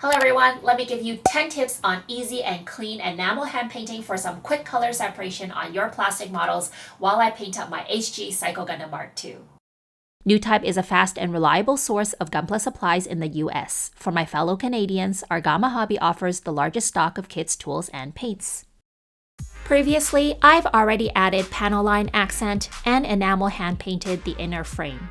Hello everyone, let me give you 10 tips on easy and clean enamel hand painting for some quick color separation on your plastic models while I paint up my HG Psycho Gundam Mark II. New Type is a fast and reliable source of Gunpla supplies in the US. For my fellow Canadians, our Gamma Hobby offers the largest stock of kits, tools, and paints. Previously, I've already added panel line accent and enamel hand painted the inner frame.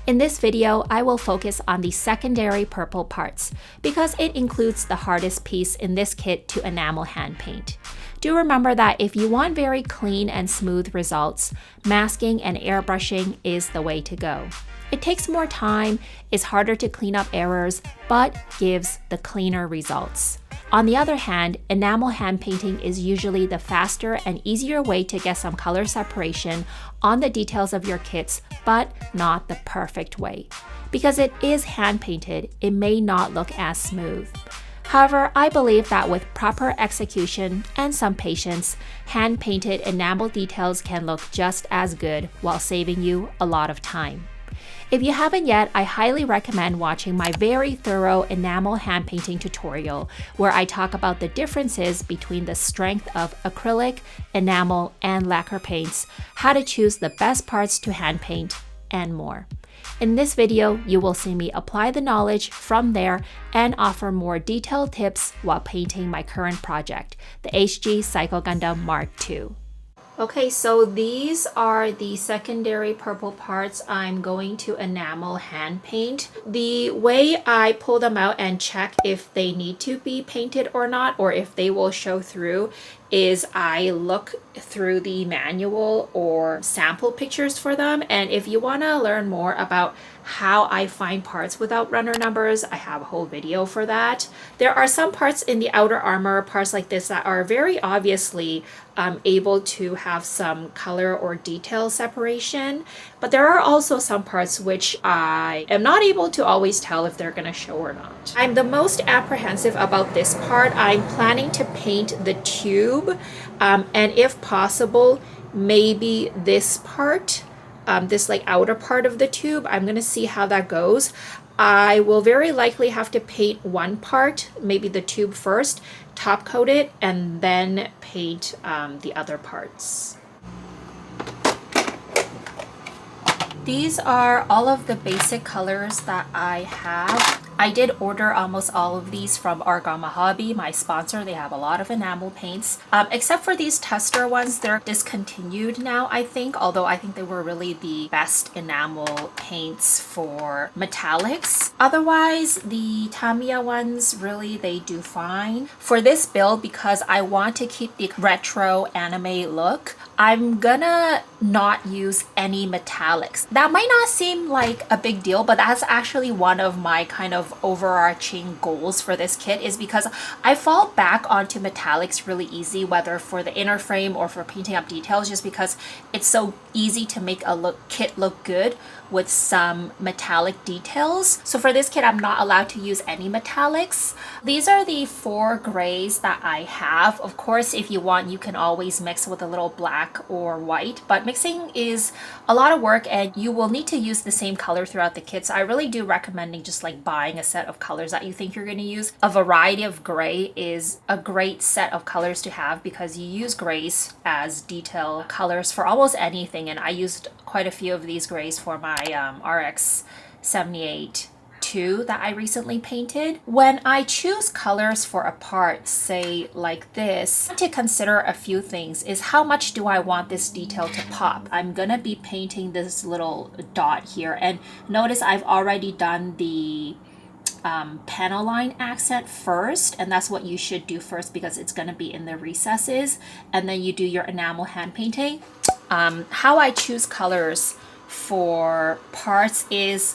In this video, I will focus on the secondary purple parts because it includes the hardest piece in this kit to enamel hand paint. Do remember that if you want very clean and smooth results, masking and airbrushing is the way to go. It takes more time, is harder to clean up errors, but gives the cleaner results. On the other hand, enamel hand painting is usually the faster and easier way to get some color separation on the details of your kits, but not the perfect way. Because it is hand painted, it may not look as smooth. However, I believe that with proper execution and some patience, hand painted enamel details can look just as good while saving you a lot of time. If you haven't yet, I highly recommend watching my very thorough enamel hand painting tutorial where I talk about the differences between the strength of acrylic, enamel, and lacquer paints, how to choose the best parts to hand paint, and more. In this video, you will see me apply the knowledge from there and offer more detailed tips while painting my current project, the HG Psycho Gundam Mark II. Okay, so these are the secondary purple parts I'm going to enamel hand paint. The way I pull them out and check if they need to be painted or not, or if they will show through, is I look through the manual or sample pictures for them. And if you want to learn more about how I find parts without runner numbers, I have a whole video for that. There are some parts in the outer armor, parts like this, that are very obviously able to have some color or detail separation, but there are also some parts which I am not able to always tell if they're going to show or not. I'm the most apprehensive about this part. I'm planning to paint the tube, and if possible, maybe this part, this like outer part of the tube. I'm going to see how that goes. I will very likely have to paint one part, maybe the tube first, top coat it, and then paint the other parts. These are all of the basic colors that I have. I did order almost all of these from our Gamma Hobby, my sponsor. They have a lot of enamel paints. Except for these tester ones, they're discontinued now, I think, although I think they were really the best enamel paints for metallics. Otherwise, the Tamiya ones, really, they do fine. For this build, because I want to keep the retro anime look, I'm gonna not use any metallics. That might not seem like a big deal, but that's actually one of my kind of overarching goals for this kit, is because I fall back onto metallics really easy, whether for the inner frame or for painting up details, just because it's so easy to make a kit look good with some metallic details. So for this kit, I'm not allowed to use any metallics. These are the 4 grays that I have. Of course, if you want, you can always mix with a little black or white, but mixing is a lot of work and you will need to use the same color throughout the kit. So I really do recommending just like buying a set of colors that you think you're going to use. A variety of gray is a great set of colors to have because you use grays as detail colors for almost anything, and I used quite a few of these grays for my RX 78 2 that I recently painted. When I choose colors for a part, say like this, to consider a few things is how much do I want this detail to pop. I'm gonna be painting this little dot here, and notice I've already done the panel line accent first, and that's what you should do first because it's going to be in the recesses, and then you do your enamel hand painting. How I choose colors for parts is,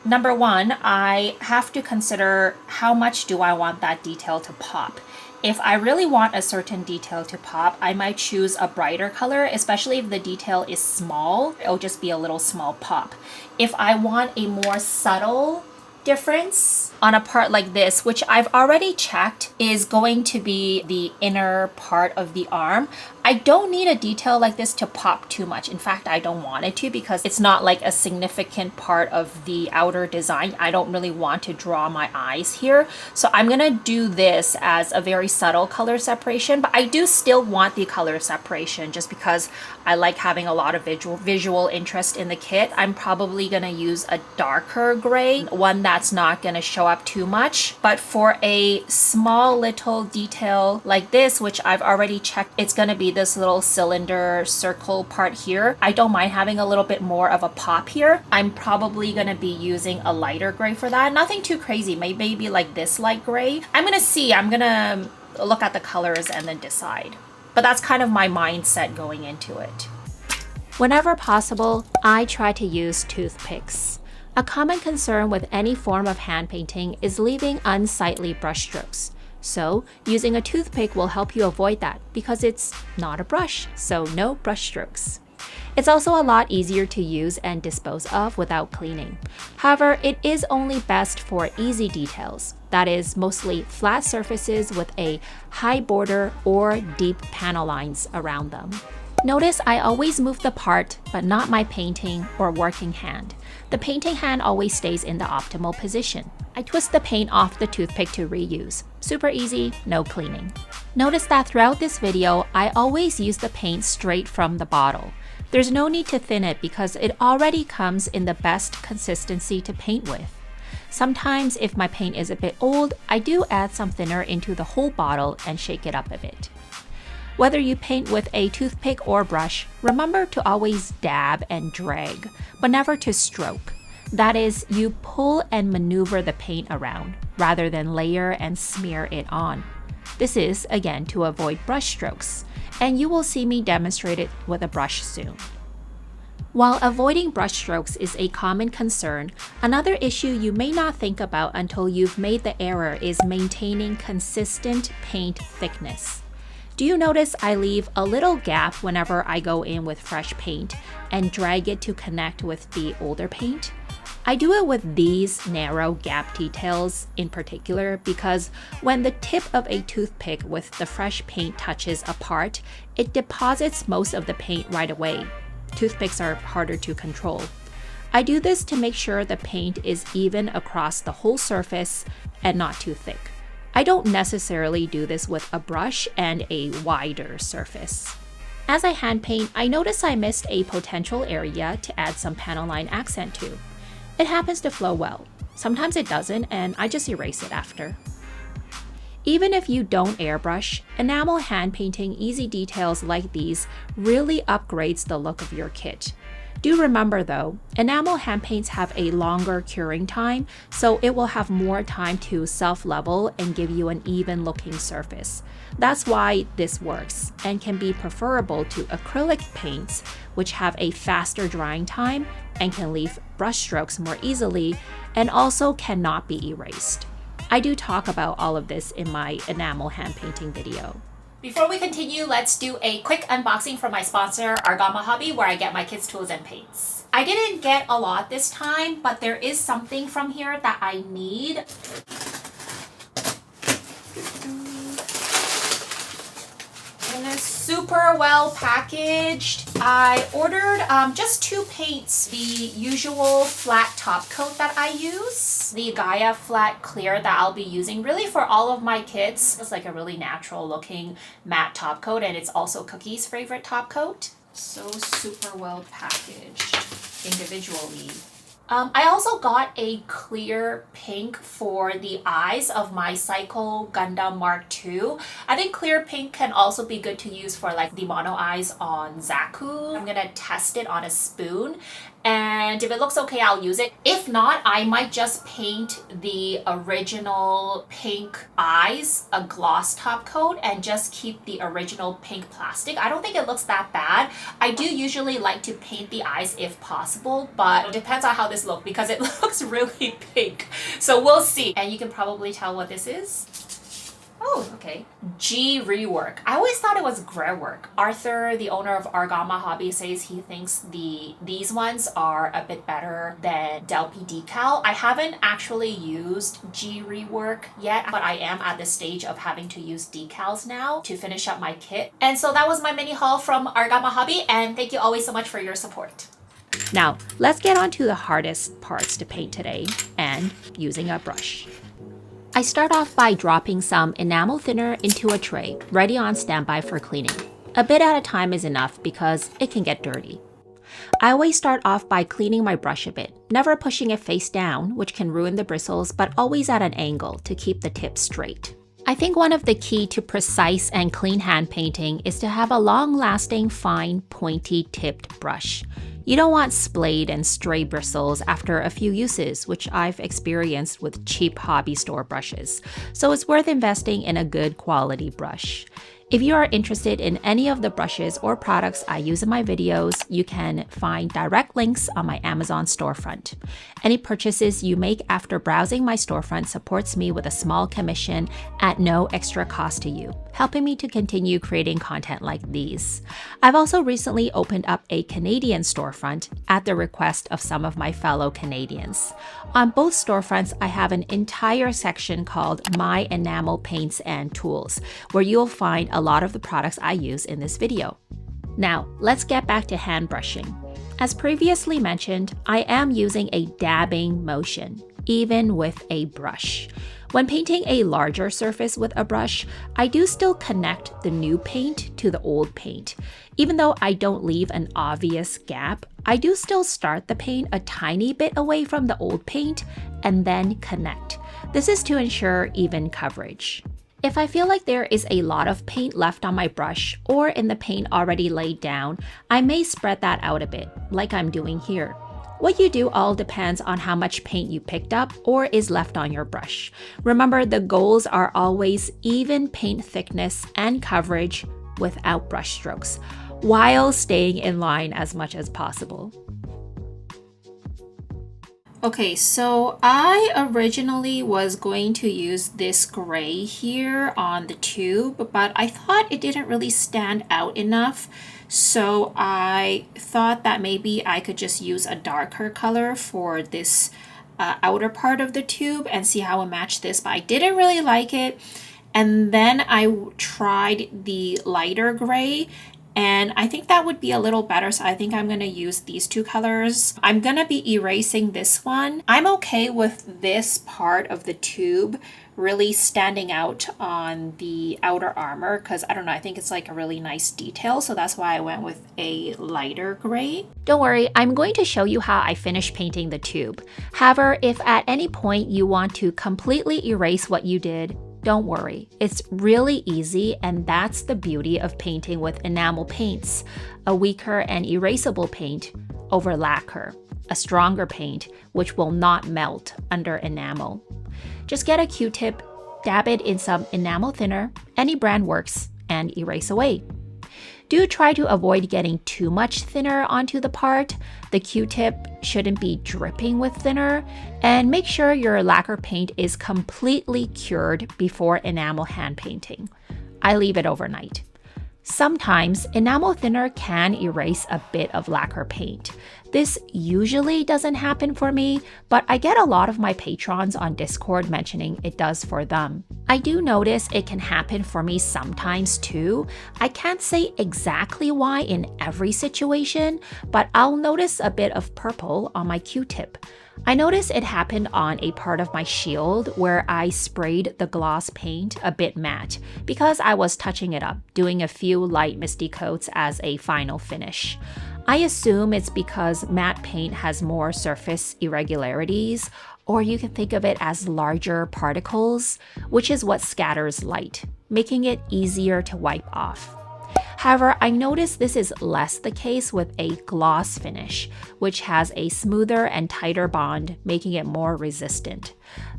number one, I have to consider how much do I want that detail to pop. If I really want a certain detail to pop, I might choose a brighter color, especially if the detail is small. It'll just be a little small pop. If I want a more subtle difference on a part like this, which I've already checked is going to be the inner part of the arm. I don't need a detail like this to pop too much. In fact, I don't want it to because it's not like a significant part of the outer design. I don't really want to draw my eyes here. So I'm gonna do this as a very subtle color separation, but I do still want the color separation just because I like having a lot of visual interest in the kit. I'm probably gonna use a darker gray, one that's not gonna show up too much. But for a small little detail like this, which I've already checked, it's gonna be this little cylinder circle part here. I don't mind having a little bit more of a pop here. I'm probably gonna be using a lighter gray for that. Nothing too crazy, maybe like this light gray. I'm gonna look at the colors and then decide. But that's kind of my mindset going into it. Whenever possible, I try to use toothpicks. A common concern with any form of hand painting is leaving unsightly brushstrokes. So, using a toothpick will help you avoid that because it's not a brush, so no brush strokes. It's also a lot easier to use and dispose of without cleaning. However, it is only best for easy details, that is, mostly flat surfaces with a high border or deep panel lines around them. Notice I always move the part, but not my painting or working hand. The painting hand always stays in the optimal position. I twist the paint off the toothpick to reuse. Super easy, no cleaning. Notice that throughout this video, I always use the paint straight from the bottle. There's no need to thin it because it already comes in the best consistency to paint with. Sometimes if my paint is a bit old, I do add some thinner into the whole bottle and shake it up a bit. Whether you paint with a toothpick or brush, remember to always dab and drag, but never to stroke. That is, you pull and maneuver the paint around, rather than layer and smear it on. This is, again, to avoid brush strokes, and you will see me demonstrate it with a brush soon. While avoiding brush strokes is a common concern, another issue you may not think about until you've made the error is maintaining consistent paint thickness. Do you notice I leave a little gap whenever I go in with fresh paint and drag it to connect with the older paint? I do it with these narrow gap details in particular because when the tip of a toothpick with the fresh paint touches a part, it deposits most of the paint right away. Toothpicks are harder to control. I do this to make sure the paint is even across the whole surface and not too thick. I don't necessarily do this with a brush and a wider surface. As I hand paint, I notice I missed a potential area to add some panel line accent to. It happens to flow well. Sometimes it doesn't, and I just erase it after. Even if you don't airbrush, enamel hand painting easy details like these really upgrades the look of your kit. Do remember though, enamel hand paints have a longer curing time, so it will have more time to self-level and give you an even looking surface. That's why this works and can be preferable to acrylic paints, which have a faster drying time and can leave brush strokes more easily and also cannot be erased. I do talk about all of this in my enamel hand painting video. Before we continue, let's do a quick unboxing from my sponsor, Gunpla Hobby, where I get my kids' tools and paints. I didn't get a lot this time, but there is something from here that I need. And it's super well packaged. I ordered just 2 paints, the usual flat top coat that I use, the Gaia flat clear that I'll be using really for all of my kids. It's like a really natural looking matte top coat, and it's also Cookie's favorite top coat. So super well packaged individually. I also got a clear pink for the eyes of my Cycle Gundam Mark II. I think clear pink can also be good to use for like the mono eyes on Zaku. I'm gonna test it on a spoon, and if it looks okay, I'll use it. If not, I might just paint the original pink eyes a gloss top coat and just keep the original pink plastic. I don't think it looks that bad. I do usually like to paint the eyes if possible, but it depends on how this looks because it looks really pink. So we'll see. And you can probably tell what this is. Oh, okay. G rework. I always thought it was gray work. Arthur, the owner of Argama Hobby, says he thinks these ones are a bit better than Delpy decal. I haven't actually used G rework yet, but I am at the stage of having to use decals now to finish up my kit. And so that was my mini haul from Argama Hobby, and thank you always so much for your support. Now, let's get on to the hardest parts to paint today, and using a brush. I start off by dropping some enamel thinner into a tray, ready on standby for cleaning. A bit at a time is enough because it can get dirty. I always start off by cleaning my brush a bit, never pushing it face down, which can ruin the bristles, but always at an angle to keep the tip straight. I think one of the key to precise and clean hand painting is to have a long-lasting, fine, pointy-tipped brush. You don't want splayed and stray bristles after a few uses, which I've experienced with cheap hobby store brushes, so it's worth investing in a good quality brush. If you are interested in any of the brushes or products I use in my videos, you can find direct links on my Amazon storefront. Any purchases you make after browsing my storefront supports me with a small commission at no extra cost to you, helping me to continue creating content like these. I've also recently opened up a Canadian storefront at the request of some of my fellow Canadians. On both storefronts, I have an entire section called My Enamel Paints and Tools, where you'll find a lot of the products I use in this video. Now, let's get back to hand brushing. As previously mentioned, I am using a dabbing motion, even with a brush. When painting a larger surface with a brush, I do still connect the new paint to the old paint. Even though I don't leave an obvious gap, I do still start the paint a tiny bit away from the old paint and then connect. This is to ensure even coverage. If I feel like there is a lot of paint left on my brush or in the paint already laid down, I may spread that out a bit, like I'm doing here. What you do all depends on how much paint you picked up or is left on your brush. Remember, the goals are always even paint thickness and coverage without brush strokes, while staying in line as much as possible. Okay, so I originally was going to use this gray here on the tube, but I thought it didn't really stand out enough. So I thought that maybe I could just use a darker color for this outer part of the tube and see how it matched this, but I didn't really like it. And then I tried the lighter gray, and I think that would be a little better, so I think I'm going to use these two colors. I'm going to be erasing this one. I'm okay with this part of the tube really standing out on the outer armor because, I don't know, I think it's like a really nice detail, so that's why I went with a lighter gray. Don't worry, I'm going to show you how I finished painting the tube. However, if at any point you want to completely erase what you did, don't worry, it's really easy, and that's the beauty of painting with enamel paints, a weaker and erasable paint over lacquer, a stronger paint which will not melt under enamel. Just get a Q-tip, dab it in some enamel thinner, any brand works, and erase away. Do try to avoid getting too much thinner onto the part. The Q-tip shouldn't be dripping with thinner, and make sure your lacquer paint is completely cured before enamel hand painting. I leave it overnight. Sometimes enamel thinner can erase a bit of lacquer paint. This usually doesn't happen for me, but I get a lot of my patrons on Discord mentioning it does for them. I do notice it can happen for me sometimes too. I can't say exactly why in every situation, but I'll notice a bit of purple on my Q-tip. I noticed it happened on a part of my shield where I sprayed the gloss paint a bit matte because I was touching it up, doing a few light misty coats as a final finish. I assume it's because matte paint has more surface irregularities, or you can think of it as larger particles, which is what scatters light, making it easier to wipe off. However, I noticed this is less the case with a gloss finish, which has a smoother and tighter bond, making it more resistant.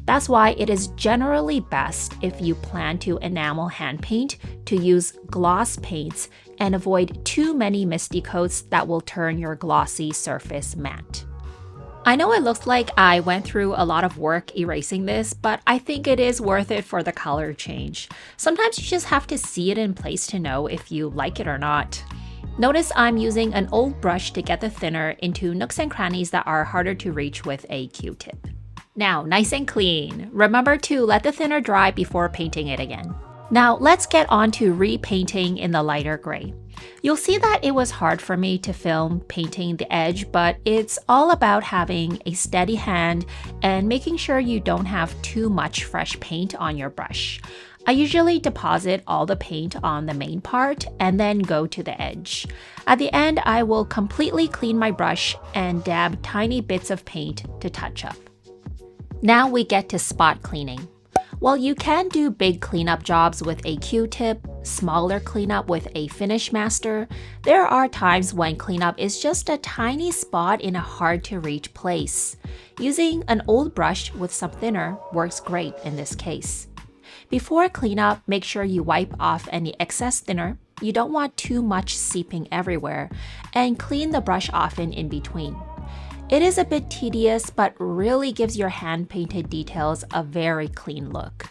That's why it is generally best if you plan to enamel hand paint to use gloss paints and avoid too many misty coats that will turn your glossy surface matte. I know it looks like I went through a lot of work erasing this, but I think it is worth it for the color change. Sometimes you just have to see it in place to know if you like it or not. Notice I'm using an old brush to get the thinner into nooks and crannies that are harder to reach with a Q-tip. Now, nice and clean. Remember to let the thinner dry before painting it again. Now, let's get on to repainting in the lighter gray. You'll see that it was hard for me to film painting the edge, but it's all about having a steady hand and making sure you don't have too much fresh paint on your brush. I usually deposit all the paint on the main part and then go to the edge. At the end, I will completely clean my brush and dab tiny bits of paint to touch up. Now we get to spot cleaning. While you can do big cleanup jobs with a Q-tip, smaller cleanup with a finish master, there are times when cleanup is just a tiny spot in a hard-to-reach place. Using an old brush with some thinner works great in this case. Before cleanup, make sure you wipe off any excess thinner. You don't want too much seeping everywhere, and clean the brush often in between. It is a bit tedious, but really gives your hand-painted details a very clean look.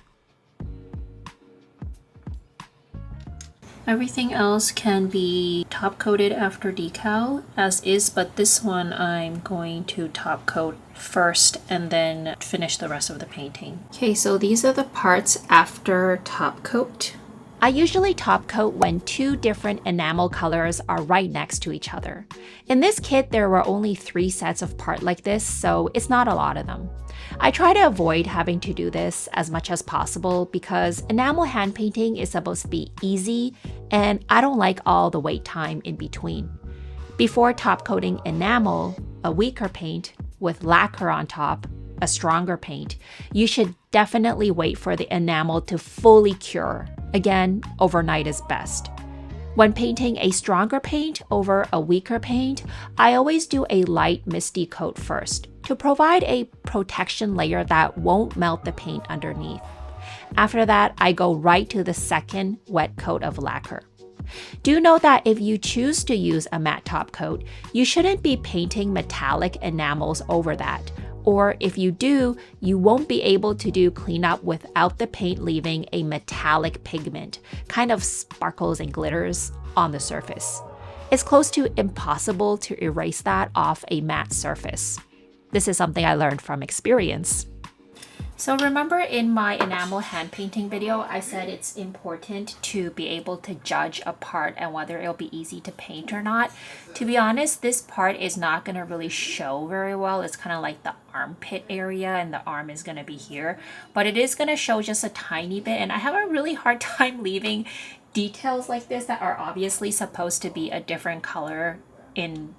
Everything else can be top coated after decal as is, but this one I'm going to top coat first and then finish the rest of the painting. Okay, so these are the parts after top coat. I usually top coat when two different enamel colors are right next to each other. In this kit, there were only 3 sets of part like this, so it's not a lot of them. I try to avoid having to do this as much as possible because enamel hand painting is supposed to be easy and I don't like all the wait time in between. Before top coating enamel, a weaker paint, with lacquer on top, a stronger paint, you should definitely wait for the enamel to fully cure. Again, overnight is best. When painting a stronger paint over a weaker paint, I always do a light misty coat first to provide a protection layer that won't melt the paint underneath. After that, I go right to the second wet coat of lacquer. Do note that if you choose to use a matte top coat, you shouldn't be painting metallic enamels over that. Or if you do, you won't be able to do cleanup without the paint leaving a metallic pigment, kind of sparkles and glitters on the surface. It's close to impossible to erase that off a matte surface. This is something I learned from experience. So remember in my enamel hand painting video, I said it's important to be able to judge a part and whether it'll be easy to paint or not. To be honest, this part is not going to really show very well. It's kind of like the armpit area and the arm is going to be here. But it is going to show just a tiny bit, and I have a really hard time leaving details like this that are obviously supposed to be a different color in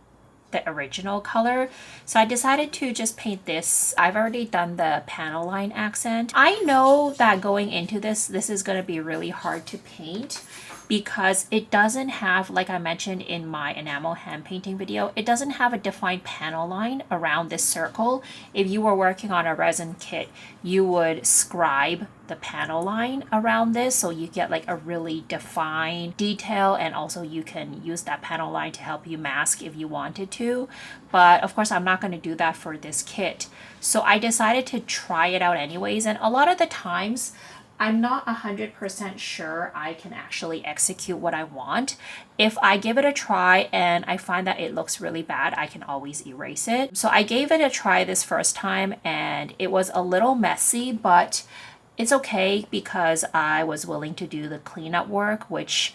the original color. So I decided to just paint this. I've already done the panel line accent. I know that going into this is going to be really hard to paint because it doesn't have, like I mentioned in my enamel hand painting video, it doesn't have a defined panel line around this circle. If you were working on a resin kit, you would scribe the panel line around this so you get like a really defined detail, and also you can use that panel line to help you mask if you wanted to. But of course I'm not going to do that for this kit. So I decided to try it out anyways, and a lot of the times I'm not 100% sure I can actually execute what I want. If I give it a try and I find that it looks really bad, I can always erase it. So I gave it a try this first time and it was a little messy, but it's okay because I was willing to do the cleanup work, which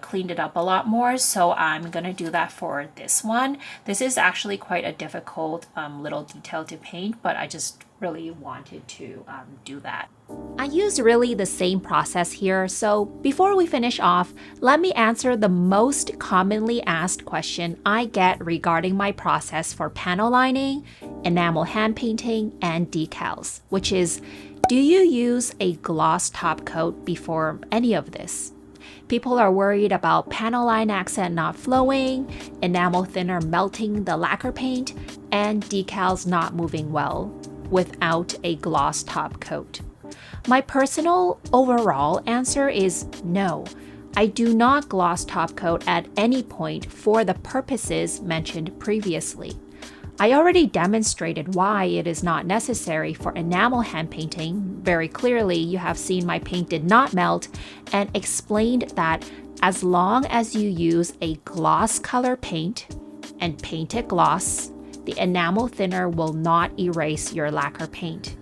cleaned it up a lot more. So I'm gonna do that for this one. This is actually quite a difficult little detail to paint, but I just really wanted to do that. I used really the same process here, so before we finish off, let me answer the most commonly asked question I get regarding my process for panel lining, enamel hand painting, and decals, which is, do you use a gloss top coat before any of this? People are worried about panel line accent not flowing, enamel thinner melting the lacquer paint, and decals not moving well without a gloss top coat. My personal overall answer is no. I do not gloss top coat at any point for the purposes mentioned previously. I already demonstrated why it is not necessary for enamel hand painting. Very clearly, you have seen my paint did not melt, and explained that as long as you use a gloss color paint and paint it gloss, the enamel thinner will not erase your lacquer paint.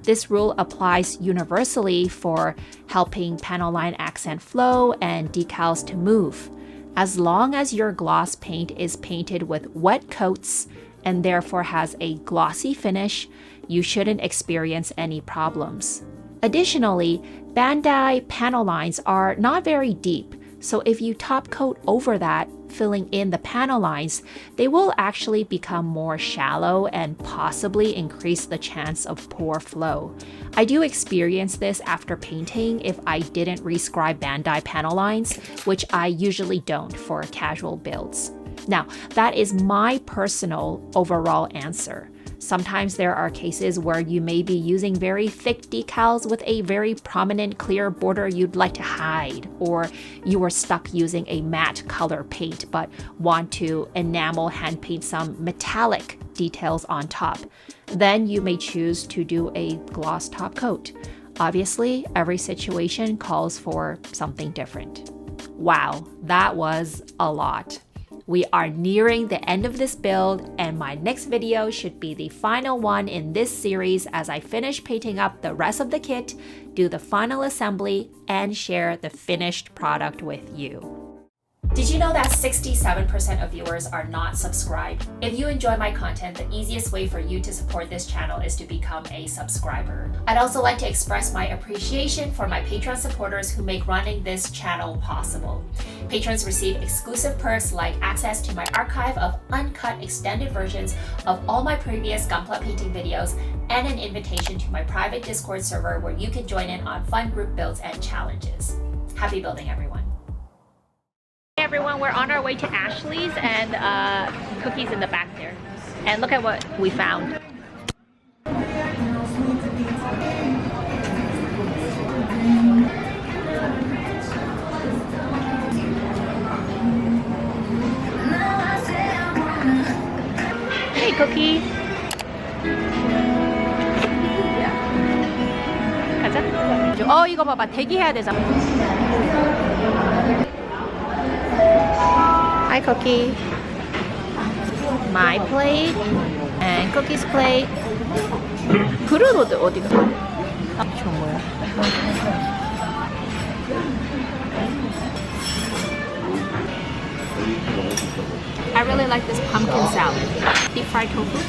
This rule applies universally for helping panel line accent flow and decals to move. As long as your gloss paint is painted with wet coats and therefore has a glossy finish, you shouldn't experience any problems. Additionally, Bandai panel lines are not very deep, so if you top coat over that, filling in the panel lines, they will actually become more shallow and possibly increase the chance of poor flow. I do experience this after painting if I didn't rescribe Bandai panel lines, which I usually don't for casual builds. Now, that is my personal overall answer. Sometimes there are cases where you may be using very thick decals with a very prominent clear border you'd like to hide, or you are stuck using a matte color paint but want to enamel hand paint some metallic details on top. Then you may choose to do a gloss top coat. Obviously, every situation calls for something different. Wow, that was a lot. We are nearing the end of this build, and my next video should be the final one in this series as I finish painting up the rest of the kit, do the final assembly, and share the finished product with you. Did you know that 67% of viewers are not subscribed? If you enjoy my content, the easiest way for you to support this channel is to become a subscriber. I'd also like to express my appreciation for my Patreon supporters who make running this channel possible. Patrons receive exclusive perks like access to my archive of uncut extended versions of all my previous Gunpla painting videos and an invitation to my private Discord server where you can join in on fun group builds and challenges. Happy building, everyone. Hey everyone, we're on our way to Ashley's and Cookie's in the back there. And look at what we found. Hey Cookie. 가자. 이거 봐봐. 대기해야 되잖아. Hi, Cookie. My plate and Cookie's plate. 그릇 어디가? 좋은 거야. I really like this pumpkin salad. Deep fried tofu.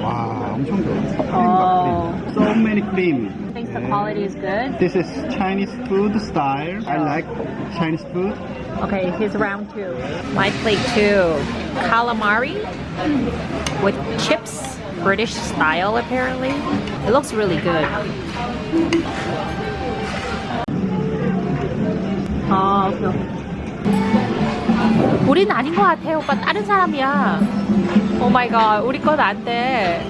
와, 엄청 좋아. So many cream. Thinks the quality is good. This is Chinese food style. I like Chinese food. Okay, here's round two. My plate two. Calamari with chips, British style apparently. It looks really good. 우리는 아닌 것 같아. 오빠 다른 사람이야. Oh my god, 우리 건 안 돼.